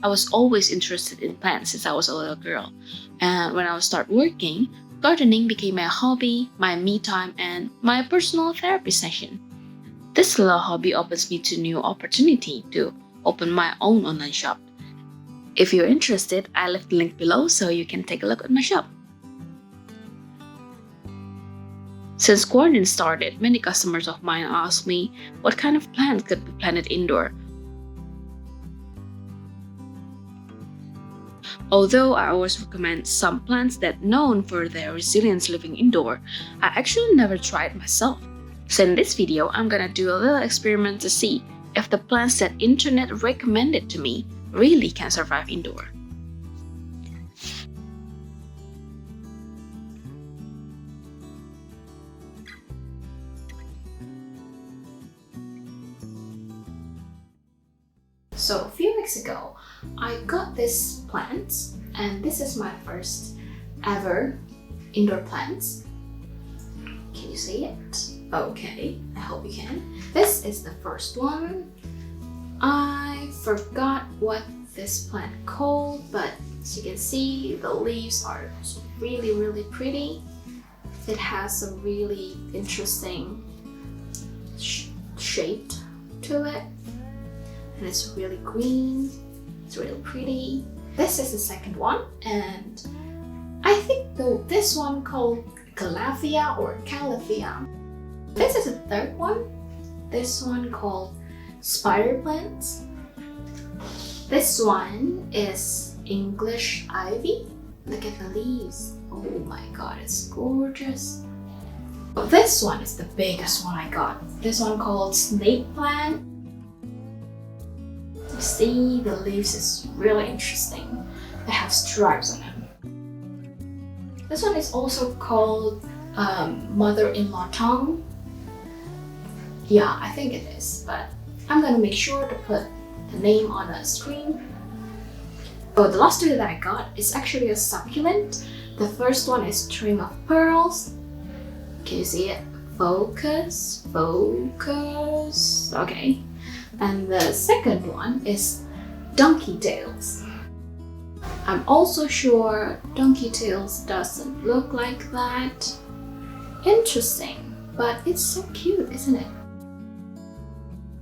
I was always interested in plants since I was a little girl. And when I started working, gardening became my hobby, my me time, and my personal therapy session. This little hobby opens me to new opportunity to open my own online shop. If you're interested, I left the link below so you can take a look at my shop. Since quarantine started, many customers of mine asked me what kind of plants could be planted indoor. Although I always recommend some plants that known for their resilience living indoor, I actually never tried myself. So in this video, I'm gonna do a little experiment to see if the plants that internet recommended to me really can survive indoor. So a few weeks ago, I got this plant, and this is my first ever indoor plants. Can you see it? Okay, I hope you can. This is the first one. I forgot what this plant called, but as you can see, the leaves are really pretty. It has a really interesting shape to it. And it's really green, it's really pretty. This is the second one, and I think this one called Calathea or Calathea. This is the third one. This one called spider plants. This one is English ivy. Look at the leaves. Oh my god, it's gorgeous. This one is the biggest one I got. This one called snake plant. You see, the leaves is really interesting. They have stripes on them. This one is also called mother-in-law tongue. Yeah, I think it is, but I'm gonna make sure to put the name on the screen. Oh, the last two that I got is actually a succulent. The first one is string of pearls. Can you see it? Focus. Okay. And the second one is donkey tails. I'm also sure donkey tails doesn't look like that. Interesting, but it's so cute, isn't it?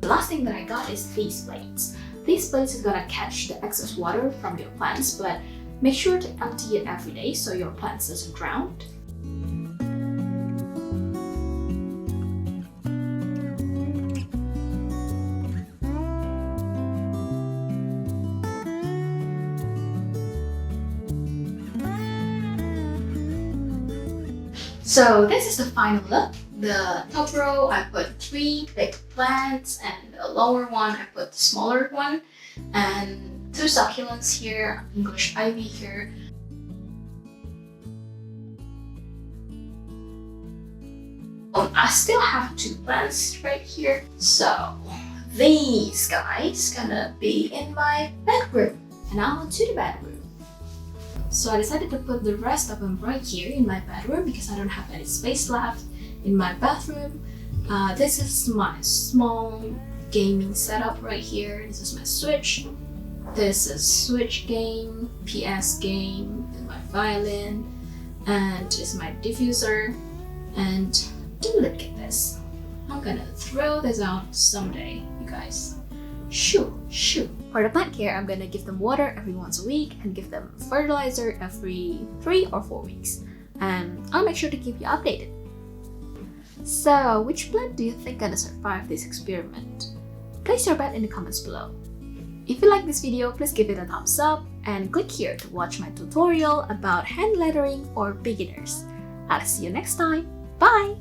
The last thing that I got is these plates. These plates is gonna catch the excess water from your plants, but make sure to empty it every day so your plants doesn't drown. So this is the final look. The top row, I put 3 big plants, and the lower one, I put the smaller one, and 2 succulents here, English ivy here. Oh, I still have 2 plants right here. So these guys gonna be in my bedroom, and now to the bedroom. So I decided to put the rest of them right here in my bedroom because I don't have any space left in my bathroom. This is my small gaming setup right here. This is my Switch. This is Switch game, PS game, and my violin, and this is my diffuser. And look at this. I'm gonna throw this out someday, you guys. Shoo. For the plant care, I'm gonna give them water every once a week and give them fertilizer every 3 or 4 weeks. And I'll make sure to keep you updated. So, which plant do you think gonna survive this experiment? Place your bet in the comments below. If you like this video, please give it a thumbs up and click here to watch my tutorial about hand lettering for beginners. I'll see you next time. Bye!